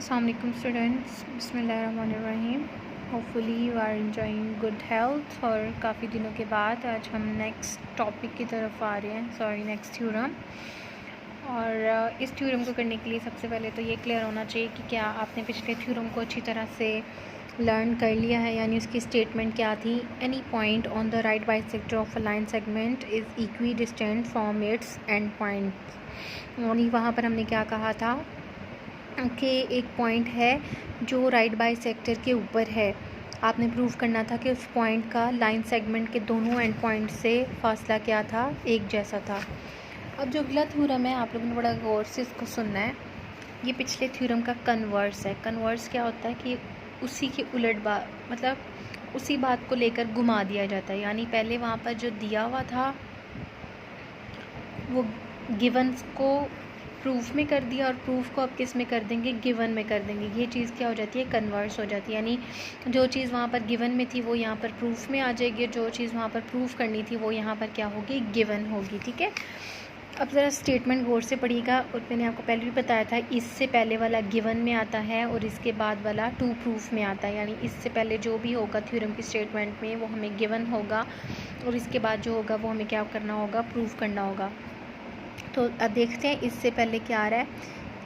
Assalamu alaikum students, बिस्मिल्लाहिर्रहमानिर्रहीम। Hopefully you are enjoying good health. और काफ़ी दिनों के बाद आज हम नेक्स्ट टॉपिक की तरफ आ रहे हैं, नेक्स्ट थ्योरम। और इस थ्योरम को करने के लिए सबसे पहले तो ये क्लियर होना चाहिए कि क्या आपने पिछले थ्योरम को अच्छी तरह से लर्न कर लिया है, यानी उसकी स्टेटमेंट क्या थी। Any point on the right bisector of a line segment is equi distant from its and point. यानी वहाँ पर हमने क्या कहा था कि एक पॉइंट है जो राइट बाइसेक्टर के ऊपर है। आपने प्रूव करना था कि उस पॉइंट का लाइन सेगमेंट के दोनों एंड पॉइंट से फासला क्या था, एक जैसा था। अब जो अगला थ्योरम है आप लोगों ने बड़ा गौर से इसको सुनना है। ये पिछले थ्योरम का कन्वर्स है। कन्वर्स क्या होता है कि उसी के उलट बात, मतलब उसी बात को लेकर घुमा दिया जाता है। यानी पहले वहाँ पर जो दिया हुआ था वो गिवन्स को प्रूफ में कर दिया और प्रूफ को अब किस में कर देंगे, गिवन में कर देंगे। ये चीज़ क्या हो जाती है, कन्वर्स हो जाती है। यानी जो चीज़ वहाँ पर गिवन में थी वो यहाँ पर प्रूफ में आ जाएगी, जो चीज़ वहाँ पर प्रूफ करनी थी वो यहाँ पर क्या होगी, गिवन होगी। ठीक है, अब ज़रा स्टेटमेंट गौर से पढ़िएगा। और मैंने आपको पहले भी बताया था, इससे पहले वाला गिवन में आता है और इसके बाद वाला टू प्रूफ में आता है। यानी इससे पहले जो भी होगा थ्योरम की स्टेटमेंट में वो हमें गिवन होगा और इसके बाद जो होगा वो हमें क्या करना होगा, प्रूफ करना होगा। तो अब देखते हैं इससे पहले क्या आ रहा है।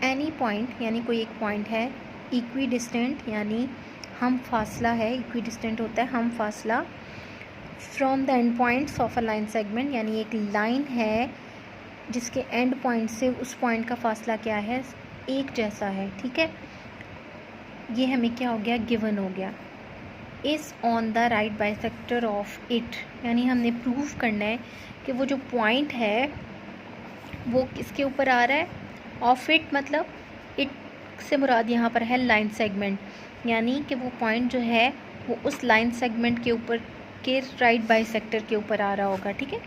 एनी पॉइंट यानी कोई एक पॉइंट है, इक्वी डिस्टेंट यानी हम फासला है, इक्वी डिस्टेंट होता है हम फासला, from the end points of a line segment. यानी एक लाइन है जिसके एंड पॉइंट से उस पॉइंट का फासला क्या है, एक जैसा है। ठीक है, ये हमें क्या हो गया, गिवन हो गया। Is on the right bisector of it, यानी हमने प्रूव करना है कि वो जो पॉइंट है वो किसके ऊपर आ रहा है, ऑफ इट, मतलब इट से मुराद यहाँ पर है लाइन सेगमेंट। यानी कि वो पॉइंट जो है वो उस लाइन सेगमेंट के ऊपर के राइट बाइसेक्टर के ऊपर आ रहा होगा। ठीक है,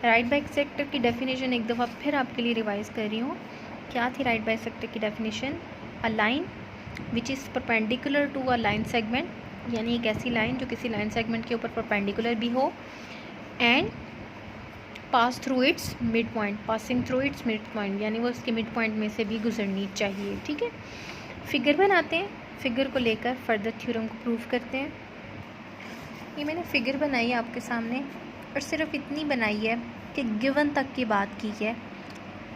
राइट बाइसेक्टर की डेफिनेशन एक दफ़ा फिर आपके लिए रिवाइज कर रही हूँ। क्या थी राइट बाइसेक्टर की definition, a line which is perpendicular to a line segment, यानी एक ऐसी लाइन जो किसी लाइन सेगमेंट के ऊपर परपेंडिकुलर भी हो, and pass through it's mid point, passing through it's mid point, यानी वो उसके मिड पॉइंट में से भी गुजरनी चाहिए। ठीक है, फिगर बनाते हैं, फिगर को लेकर फर्दर थ्योरम को प्रूव करते हैं। ये मैंने फिगर बनाई है आपके सामने और सिर्फ इतनी बनाई है कि गिवन तक की बात की है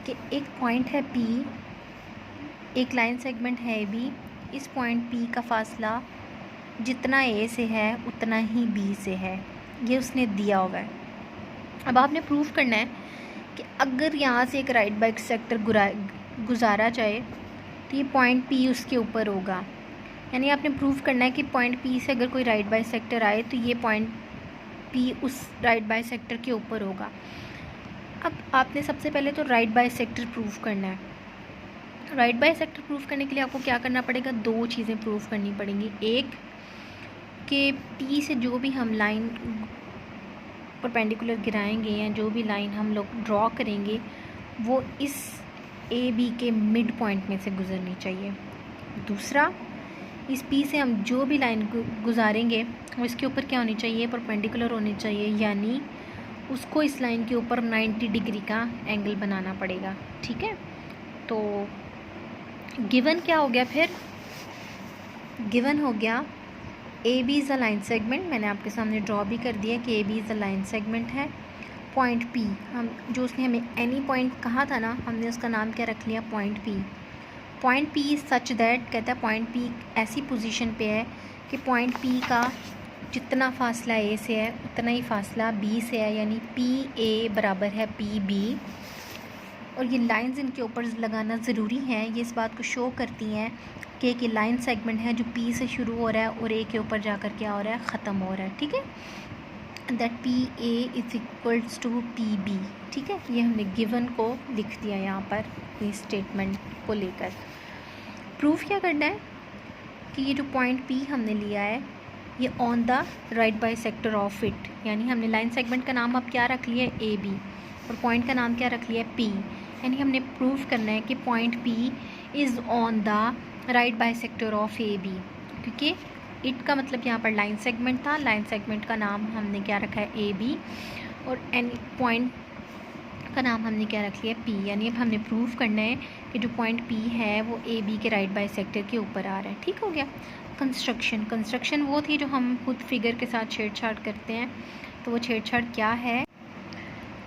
कि एक पॉइंट है P, एक लाइन सेगमेंट है AB, इस पॉइंट P का फासला जितना A से है उतना ही B से है, ये उसने दिया हुआ है। अब आपने प्रूफ करना है कि अगर यहाँ से एक राइट बाइसेक्टर गुजारा जाए तो ये पॉइंट P उसके ऊपर होगा। यानी आपने प्रूफ करना है कि पॉइंट P से अगर कोई राइट बाइसेक्टर आए तो ये पॉइंट P उस राइट बाइसेक्टर के ऊपर होगा। अब आपने सबसे पहले तो राइट बाइसेक्टर प्रूफ करना है। राइट बाइसेक्टर प्रूफ करने के लिए आपको क्या करना पड़ेगा, दो चीज़ें प्रूफ करनी पड़ेंगी। एक कि P से जो भी हम लाइन परपेंडिकुलर गिराएंगे या जो भी लाइन हम लोग ड्रॉ करेंगे वो इस AB के मिड पॉइंट में से गुजरनी चाहिए। दूसरा, इस P से हम जो भी लाइन गुजारेंगे वो इसके ऊपर क्या होनी चाहिए, परपेंडिकुलर होनी चाहिए, यानी उसको इस लाइन के ऊपर 90 डिग्री का एंगल बनाना पड़ेगा। ठीक है, तो गिवन क्या हो गया, फिर गिवन हो गया AB is a line segment. मैंने आपके सामने ड्रॉ भी कर दिया कि AB is a line segment है। पॉइंट P, हम जो उसने हमें एनी पॉइंट कहा था ना, हमने उसका नाम क्या रख लिया, point P। Point P is such that, कहता है पॉइंट P ऐसी पोजीशन पे है कि पॉइंट P का जितना फासला A से है उतना ही फासला B से है, यानी PA बराबर है PB। और ये लाइंस इनके ऊपर लगाना ज़रूरी है, ये इस बात को शो करती हैं कि एक लाइन सेगमेंट है जो P से शुरू हो रहा है और A के ऊपर जाकर क्या हो रहा है, ख़त्म हो रहा है। ठीक है, that PA is equals to PB। ठीक है, ये हमने गिवन को लिख दिया यहाँ पर इस स्टेटमेंट को लेकर। प्रूफ क्या करना है कि ये जो पॉइंट P हमने लिया है ये on the right bisector of it, यानी हमने लाइन सेगमेंट का नाम अब क्या रख लिया है, AB, और पॉइंट का नाम क्या रख लिया है, P। यानी हमने प्रूफ करना है कि point P is on the right bisector of AB, क्योंकि इट का मतलब यहाँ पर लाइन सेगमेंट था, लाइन सेगमेंट का नाम हमने क्या रखा है, AB, और एनी पॉइंट का नाम हमने क्या रख लिया, पी। यानी अब हमने प्रूव करना है कि जो पॉइंट पी है वो ए बी के राइट बाइसेक्टर के ऊपर आ रहा है। ठीक हो गया। कंस्ट्रक्शन वो थी जो हम खुद फिगर के साथ छेड़छाड़ करते हैं। तो वो छेड़छाड़ क्या है?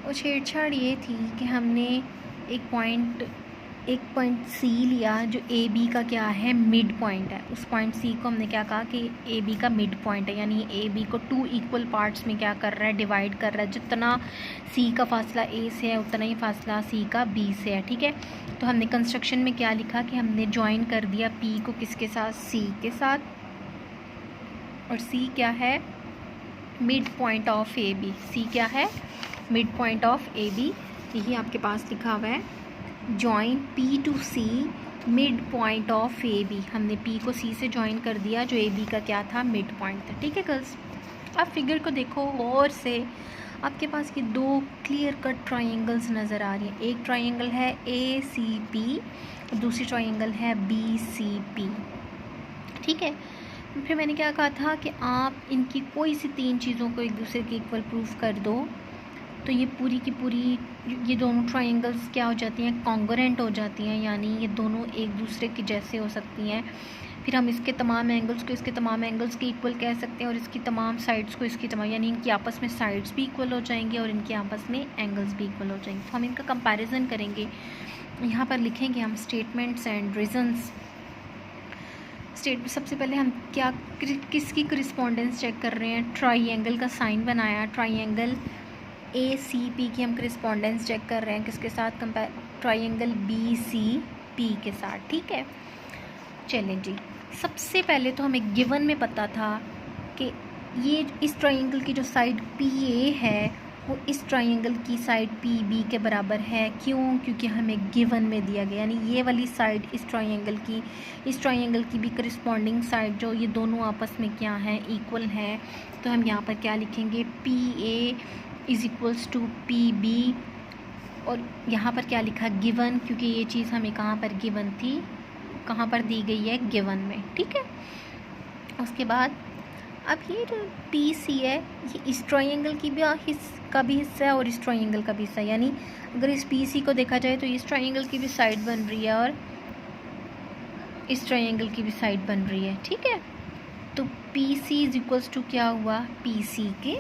वो छेड़छाड़ ये थी कि हमने एक पॉइंट सी लिया जो ए बी का क्या है, मिड पॉइंट है। उस पॉइंट सी को हमने क्या कहा कि ए बी का मिड पॉइंट है, यानी ए बी को 2 इक्वल पार्ट्स में क्या कर रहा है, डिवाइड कर रहा है। जितना सी का फासला ए से है उतना ही फासला सी का बी से है। ठीक है। तो हमने कंस्ट्रक्शन में क्या लिखा कि हमने ज्वाइन कर दिया पी को किसके साथ, सी के साथ। और सी क्या है, mid point of A B. C क्या है, mid point of A B. यही आपके पास लिखा हुआ है, join P to C mid point of A B. हमने पी को सी से ज्वाइन कर दिया जो ए बी का क्या था, मिड पॉइंट था। ठीक है गर्ल्स, आप फिगर को देखो गौर से। आपके पास ये 2 क्लियर कट ट्राइंगल्स नज़र आ रही हैं। एक ट्राइंगल है ए सी पी और दूसरी ट्राइंगल है बी सी पी। ठीक है। फिर मैंने क्या कहा था कि आप इनकी कोई सी 3 चीज़ों को एक दूसरे के इक्वल प्रूफ कर दो तो ये पूरी की पूरी ये दोनों ट्राइंगल्स क्या हो जाती हैं, कॉन्ग्रुएंट हो जाती हैं, यानी ये दोनों एक दूसरे के जैसे हो सकती हैं। फिर हम इसके तमाम एंगल्स को इसके तमाम एंगल्स के इक्वल कह सकते हैं और इसकी तमाम साइड्स को इसकी तमाम, यानी इनकी आपस में साइड्स भी इक्वल हो जाएंगे और इनके आपस में एंगल्स भी इक्वल हो जाएंगे। तो हम इनका कंपैरिजन करेंगे। यहाँ पर लिखेंगे हम स्टेटमेंट्स एंड रीजंस। सबसे पहले हम क्या किसकी करिस्पॉन्डेंस चेक कर रहे हैं, ट्राइंगल का साइन बनाया, ट्राइंगल ए सी पी की हम करिस्पॉन्डेंस चेक कर रहे हैं किसके साथ, ट्राइंगल बी सी पी के साथ। ठीक है। चलें जी, सबसे पहले तो हमें गिवन में पता था कि ये इस ट्राइंगल की जो साइड पी ए है वो इस ट्राइंगल की साइड पी बी के बराबर है। क्यों? क्योंकि हमें गिवन में दिया गया, यानी ये वाली साइड इस ट्राइंगल की भी करिस्पॉन्डिंग साइड जो ये दोनों आपस में क्या है, इक्वल है। तो हम यहाँ पर क्या लिखेंगे, P A is equals to P B. और यहाँ पर क्या लिखा, गिवन, क्योंकि ये चीज़ हमें कहाँ पर गिवन थी, कहाँ पर दी गई है, गिवन में। ठीक है। उसके बाद अब ये जो पी सी है ये इस ट्राइंगल की भी का भी हिस्सा है और इस ट्राइंगल का भी हिस्सा है। यानी अगर इस पी सी को देखा जाए तो इस ट्राइंगल की भी साइड बन रही है और इस ट्राइंगल की भी साइड बन रही है। ठीक है। तो P C is equals to क्या हुआ, पी सी के।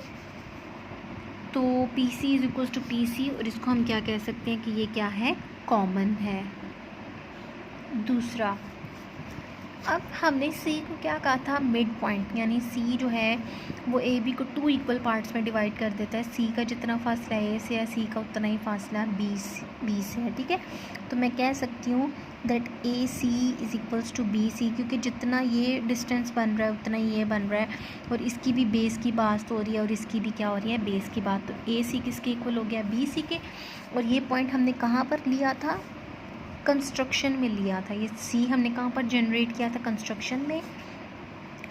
तो P C is equals to P C और इसको हम क्या कह सकते हैं कि ये क्या है, कॉमन है। दूसरा, अब हमने सी को क्या कहा था, मिड पॉइंट, यानी सी जो है वो ए बी को 2 इक्वल पार्ट्स में डिवाइड कर देता है। सी का जितना फासला ए से है सी का उतना ही फासला बी से है। ठीक है। तो मैं कह सकती हूँ that A C is equals to B C, क्योंकि जितना ये डिस्टेंस बन रहा है उतना ही ये बन रहा है और इसकी भी बेस की बात हो रही है और इसकी भी क्या हो रही है, बेस की बात। तो ए सी किसके इक्वल हो गया, बी सी के। और ये पॉइंट हमने कहाँ पर लिया था, कंस्ट्रक्शन में लिया था। ये सी हमने कहाँ पर जनरेट किया था, कंस्ट्रक्शन में।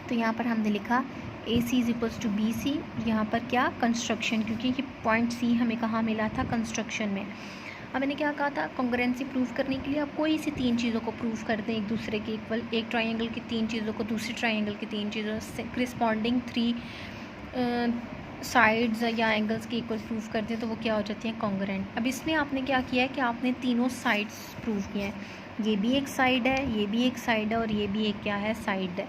तो यहाँ पर हमने लिखा A C is equals to B C, यहाँ पर क्या, कंस्ट्रक्शन, क्योंकि ये पॉइंट सी हमें कहाँ मिला था, कंस्ट्रक्शन में। अब मैंने क्या कहा था, कॉन्ग्रुएंसी प्रूव करने के लिए आप कोई सी 3 चीज़ों को प्रूव कर दें एक दूसरे के इक्वल। एक ट्राइंगल की 3 चीज़ों को दूसरी ट्राइंगल की 3 चीज़ों से करिस्पॉन्डिंग 3 साइड्स या एंगल्स के इक्वल प्रूफ कर दें तो वो क्या हो जाती हैं, कॉन्ग्रुएंट। अब इसमें आपने क्या किया है कि आपने तीनों साइड्स प्रूव किए हैं। ये भी एक साइड है, ये भी एक साइड है और ये भी एक क्या है, साइड है।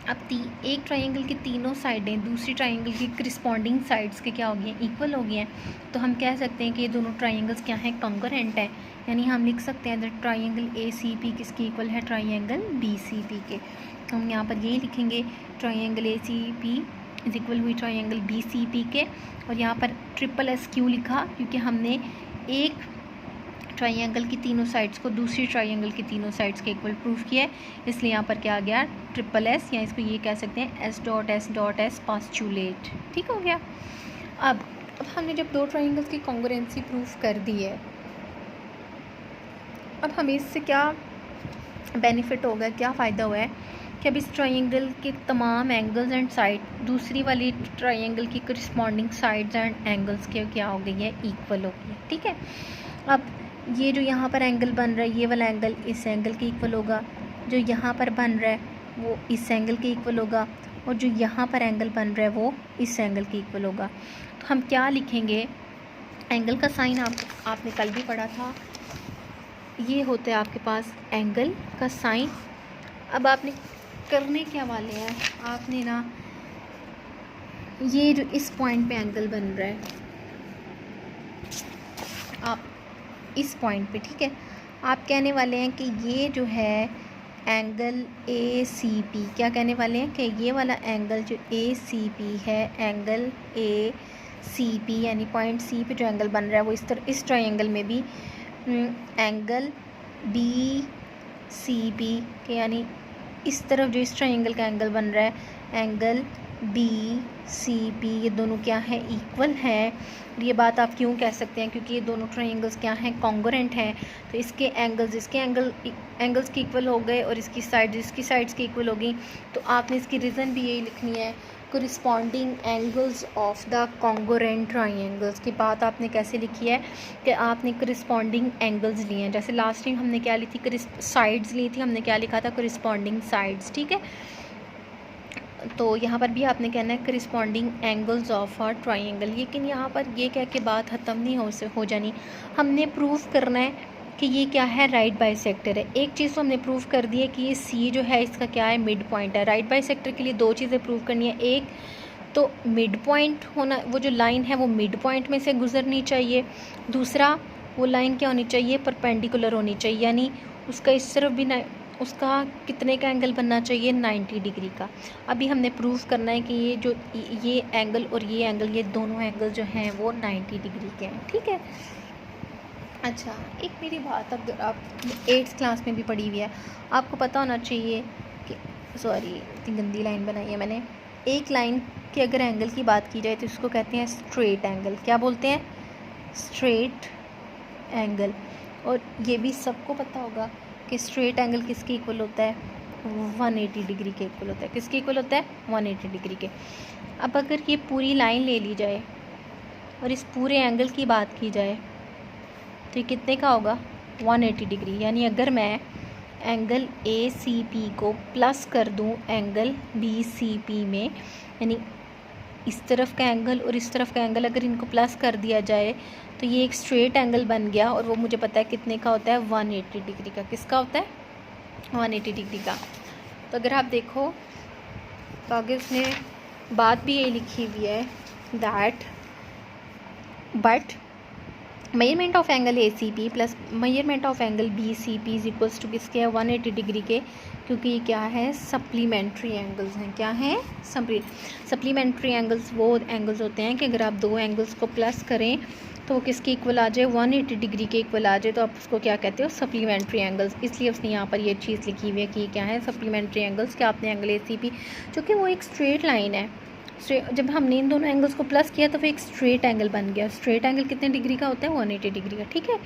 अब एक ट्राइंगल की तीनों साइडें दूसरी ट्राइंगल की करिस्पॉन्डिंग साइड्स के क्या हो गई हैं, इक्वल हो गई हैं। तो हम कह सकते हैं कि ये दोनों ट्राइंगल्स क्या हैं, कॉन्ग्रुएंट है। यानी हम लिख सकते हैं that triangle A C P किसके इक्वल है, ट्राइंगल बी सी पी के। तो हम यहाँ पर यही लिखेंगे, triangle A C P is equal हुई ट्राइंगल बी सी पी के। और यहाँ पर ट्रिपल एस क्यों लिखा, क्योंकि हमने एक ट्राइंगल की तीनों साइड्स को दूसरी ट्राइंगल की तीनों साइड्स के इक्वल प्रूफ किया है, इसलिए यहाँ पर क्या आ गया, ट्रिपल एस, या इसको ये कह सकते हैं एस डॉट एस पास्चुलेट। ठीक हो गया। अब हमने जब 2 ट्राइंगल्स की कॉन्ग्रुएंसी प्रूफ कर दी है, अब हमें इससे क्या बेनिफिट होगा, क्या फ़ायदा हुआ है कि अब इस ट्राइंगल के तमाम एंगल्स एंड साइड दूसरी वाली ट्राइंगल की करिस्पॉन्डिंग साइड्स एंड एंगल्स के क्या हो गई है, इक्वल हो गई है। ठीक है। अब ये जो यहाँ पर एंगल बन रहा है, ये वाला एंगल इस एंगल के इक्वल होगा, जो यहाँ पर बन रहा है वो इस एंगल के इक्वल होगा और जो यहाँ पर एंगल बन रहा है वो इस एंगल के इक्वल होगा। तो हम क्या लिखेंगे एंगल का साइन आपने कल भी पढ़ा था, ये होता है आपके पास एंगल का साइन। अब आपने करने क्या वाले हैं, आपने ना ये जो इस पॉइंट पे एंगल बन रहा है, आप इस पॉइंट पे, ठीक है, आप कहने वाले हैं कि ये जो है एंगल ए सी पी, क्या कहने वाले हैं कि ये वाला एंगल जो ए सी पी है, एंगल ए सी पी यानी पॉइंट सी पे जो एंगल बन रहा है वो इस तरह, इस ट्रायंगल में भी एंगल बी सी पी के यानी इस तरफ जो इस ट्रायंगल का एंगल बन रहा है एंगल बी सी पी, ये दोनों क्या है, इक्वल है। ये बात आप क्यों कह सकते हैं, क्योंकि ये दोनों ट्रायंगल्स क्या हैं, कॉन्ग्रुएंट हैं। तो इसके एंगल्स एंगल्स के इक्वल हो गए और इसकी साइड्स की इक्वल हो गई। तो आपने इसकी रीज़न भी यही लिखनी है, corresponding angles of the congruent triangles की बात आपने कैसे लिखी है कि आपने कोरिस्पॉन्डिंग एंगल्स लिए हैं। जैसे लास्ट टाइम हमने क्या ली थी, साइड्स ली थी, हमने क्या लिखा था, कोरिस्पॉन्डिंग साइड्स, ठीक है। तो यहाँ पर भी आपने कहना है corresponding angles of a triangle. लेकिन यहाँ पर ये कह के बात ख़त्म नहीं हो जानी, हमने प्रूफ करना है कि ये क्या है, राइट बाइसेक्टर है। एक चीज़ तो हमने प्रूफ कर दी है कि ये सी जो है इसका क्या है, मिड पॉइंट है। राइट बाइसेक्टर के लिए दो चीज़ें प्रूव करनी है, एक तो मिड पॉइंट होना, वो जो लाइन है वो मिड पॉइंट में से गुजरनी चाहिए, दूसरा वो लाइन क्या होनी चाहिए, परपेंडिकुलर होनी चाहिए, यानी उसका इस तरफ भी ना, उसका कितने का एंगल बनना चाहिए, 90 डिग्री का। अभी हमने प्रूफ करना है कि ये एंगल और ये एंगल, ये दोनों एंगल जो हैं वो 90 डिग्री के हैं, ठीक है। अच्छा, एक मेरी बात, अगर आप 8th क्लास में भी पढ़ी हुई है, आपको पता होना चाहिए कि, सॉरी इतनी गंदी लाइन बनाई है मैंने, एक लाइन के अगर एंगल की बात की जाए तो उसको कहते हैं स्ट्रेट एंगल। क्या बोलते हैं, स्ट्रेट एंगल। और ये भी सबको पता होगा कि स्ट्रेट एंगल किसके इक्वल होता है, 180 डिग्री के इक्वल होता है। किसके इक्वल होता है, 180 डिग्री के। अब अगर ये पूरी लाइन ले ली जाए और इस पूरे एंगल की बात की जाए तो ये कितने का होगा, 180 डिग्री। यानी अगर मैं एंगल ए सी पी को प्लस कर दूं एंगल बी सी पी में, यानी इस तरफ का एंगल और इस तरफ का एंगल अगर इनको प्लस कर दिया जाए तो ये एक स्ट्रेट एंगल बन गया, और वो मुझे पता है कितने का होता है, 180 डिग्री का। किसका होता है, 180 डिग्री का। तो अगर आप देखो तो आगे उसने बात भी यही लिखी हुई है, that but measurement of angle A C P plus measurement of angle B C P is equals to किसके है, 180 डिग्री के, क्योंकि ये क्या है, सप्लीमेंट्री एंगल्स हैं। क्या हैं, सप्लीमेंट्री एंगल्स वो एंगल्स होते हैं कि अगर आप दो एंगल्स को प्लस करें तो वो किसके इक्वल आ जाए, 180 डिग्री के इक्वल आ जाए, तो आप उसको क्या कहते हो, सप्लीमेंट्री एंगल्स। इसलिए उसने यहाँ पर ये चीज़ लिखी हुई है कि क्या है, सप्लीमेंट्री एंगल्स। क्या आपने एंगल ए सी पी, चूँकि वो एक स्ट्रेट लाइन है, जब हमने इन दोनों एंगल्स को प्लस किया तो फिर एक स्ट्रेट एंगल बन गया। स्ट्रेट एंगल कितने डिग्री का होता है, 180 डिग्री का, ठीक है।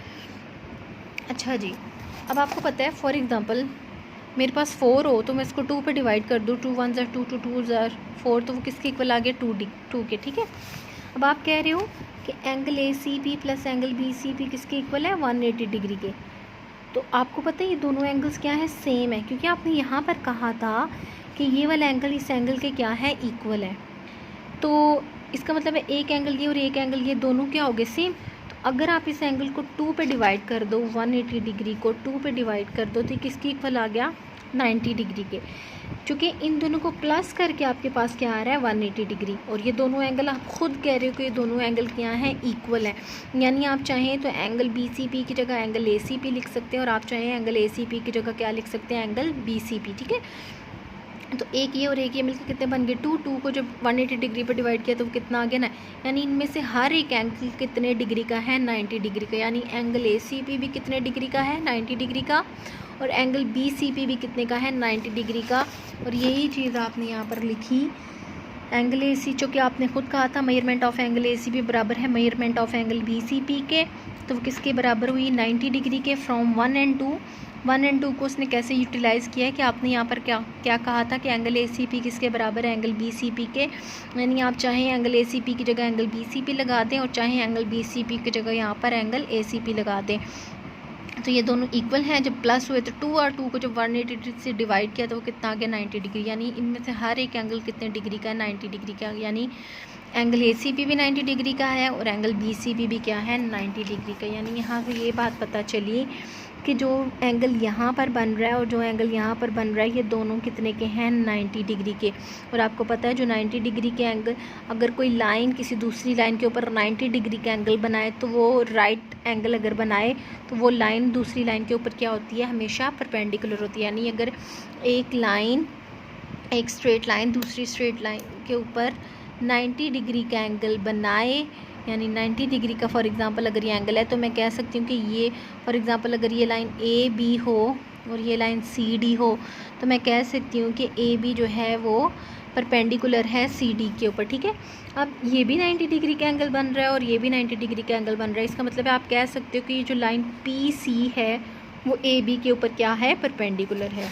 अच्छा जी, अब आपको पता है, फॉर एग्जांपल मेरे पास 4 हो तो मैं इसको 2 पे डिवाइड कर दूँ, 2 1 2 2 2 4, तो वो किसके इक्वल आ गया, 2 के, ठीक है। अब आप कह रहे हो कि angle A C P plus angle B C P किसके इक्वल है, 180 डिग्री के। तो आपको पता है ये दोनों एंगल्स क्या है, सेम है, क्योंकि आपने यहाँ पर कहा था कि ये वाला एंगल इस एंगल के क्या है, इक्वल है। तो इसका मतलब है एक एंगल ये और एक एंगल ये दोनों क्या हो गए, सेम। तो अगर आप इस एंगल को 2 पे डिवाइड कर दो, 180 डिग्री को 2 पे डिवाइड कर दो, तो किसकी इक्वल आ गया, 90 डिग्री के। क्योंकि इन दोनों को प्लस करके आपके पास क्या आ रहा है, 180 डिग्री। और ये दोनों एंगल आप खुद कह रहे हो कि ये दोनों एंगल क्या हैं, इक्वल हैं। यानी आप चाहें तो एंगल बी सी पी की जगह एंगल ए सी पी लिख सकते हैं, और आप चाहें एंगल ए सी पी की जगह क्या लिख सकते हैं, एंगल बी सी पी, ठीक है। तो एक ये और एक ये मिलकर कितने बन गए, 2 को जब 180 डिग्री पर डिवाइड किया तो वो कितना आ गया ना, यानी इनमें से हर एक एंगल कितने डिग्री का है, 90 डिग्री का। यानी एंगल ए सी पी भी कितने डिग्री का है, 90 डिग्री का, और एंगल बी सी पी भी कितने का है, 90 डिग्री का। और यही चीज़ आपने यहाँ पर लिखी, एंगल ए सी, जो कि आपने खुद कहा था measurement of angle A C P बराबर है measurement of angle B C P के, तो वो किसके बराबर हुई, 90 डिग्री के। फ्रॉम 1 and 2 को उसने कैसे यूटिलाइज़ किया है कि आपने यहाँ पर क्या कहा था कि एंगल ए सी पी किसके बराबर है, एंगल बी सी पी के। यानी आप चाहें एंगल ए सी पी की जगह एंगल बी सी पी लगा दें, और चाहें एंगल बी सी पी की जगह यहाँ पर एंगल ए सी पी लगा दें। तो ये दोनों इक्वल हैं। जब प्लस हुए तो 2 और 2 को जब 180 से डिवाइड किया तो वो कितना आ गया 90 डिग्री, यानी इनमें से हर एक एंगल कितने डिग्री का है 90 डिग्री का, यानी एंगल ACB भी 90 डिग्री का है और एंगल BCB भी क्या है 90 डिग्री का। यानी यहाँ से ये बात पता चली कि जो एंगल यहाँ पर बन रहा है और जो एंगल यहाँ पर बन रहा है ये दोनों कितने के हैं 90 डिग्री के। और आपको पता है जो 90 डिग्री के एंगल, अगर कोई लाइन किसी दूसरी लाइन के ऊपर 90 डिग्री का एंगल बनाए तो वो राइट एंगल अगर बनाए तो वो लाइन दूसरी लाइन के ऊपर क्या होती है, हमेशा परपेंडिकुलर होती है। यानी अगर एक स्ट्रेट लाइन दूसरी स्ट्रेट लाइन के ऊपर 90 डिग्री का एंगल बनाए, यानी 90 डिग्री का फॉर एग्ज़ाम्पल अगर ये एंगल है तो मैं कह सकती हूँ कि ये फॉर एग्ज़ाम्पल अगर ये लाइन AB हो और ये लाइन CD हो तो मैं कह सकती हूँ कि AB जो है वो परपेंडिकुलर है CD के ऊपर, ठीक है। अब ये भी 90 डिग्री का एंगल बन रहा है और ये भी 90 डिग्री का एंगल बन रहा है, इसका मतलब है आप कह सकते हो कि ये जो लाइन PC है वो AB के ऊपर क्या है, परपेंडिकुलर है।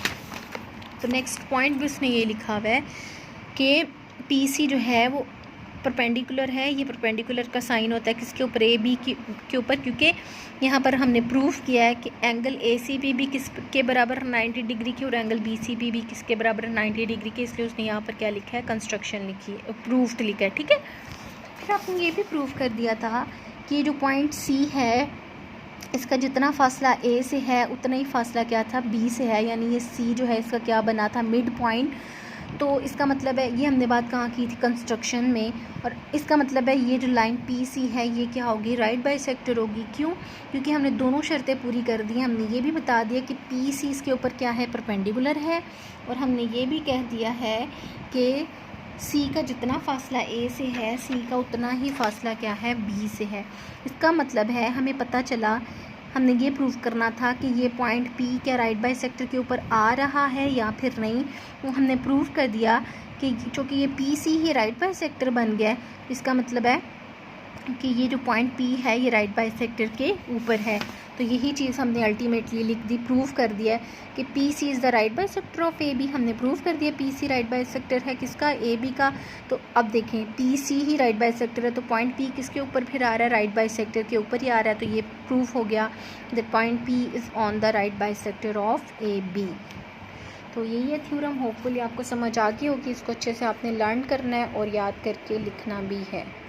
तो नेक्स्ट पॉइंट भी उसने ये लिखा हुआ है कि PC जो है वो परपेंडिकुलर है। ये परपेंडिकुलर का साइन होता है किसके ऊपर, AB के ऊपर, क्योंकि यहाँ पर हमने प्रूफ किया है कि एंगल ACB भी किसके बराबर 90 डिग्री की और एंगल BCB भी किसके बराबर 90 डिग्री की, इसलिए उसने यहाँ पर क्या लिखा है, कंस्ट्रक्शन लिखी है, प्रूफ्ड लिखा है, ठीक है। फिर आपने ये भी प्रूफ कर दिया था कि ये जो पॉइंट C है इसका जितना फासला A से है उतना ही फासला क्या था, B से है, यानी ये C जो है इसका क्या बना था, मिड पॉइंट। तो इसका मतलब है, ये हमने बात कहाँ की थी, कंस्ट्रक्शन में। और इसका मतलब है ये जो लाइन PC है ये क्या होगी, राइट बाइसेक्टर होगी। क्यों, क्योंकि हमने दोनों शर्तें पूरी कर दी। हमने ये भी बता दिया कि PC इसके ऊपर क्या है, परपेंडिकुलर है, और हमने ये भी कह दिया है कि C का जितना फासला A से है C का उतना ही फासला क्या है, B से है। इसका मतलब है हमें पता चला, हमने ये प्रूव करना था कि ये पॉइंट P क्या राइट बाइसेक्टर के ऊपर आ रहा है या फिर नहीं। तो हमने प्रूव कर दिया कि चूँकि ये PC ही राइट बाइसेक्टर बन गया है, इसका मतलब है कि ये जो पॉइंट P है ये राइट बाइसेक्टर के ऊपर है। तो यही चीज़ हमने अल्टीमेटली लिख दी, प्रूव कर दिया है कि PC is the right bisector of AB। हमने प्रूव कर दिया PC राइट बाइसेक्टर है किसका, AB का। तो अब देखें PC ही राइट बाइसेक्टर है तो पॉइंट P किसके ऊपर फिर आ रहा है, राइट बाइसेक्टर के ऊपर ही आ रहा है। तो ये प्रूफ हो गया that point P is on the right bisector of AB। तो यही है थ्योरम, होपफुली आपको समझ आ गई होगी। इसको अच्छे से आपने लर्न करना है और याद करके लिखना भी है।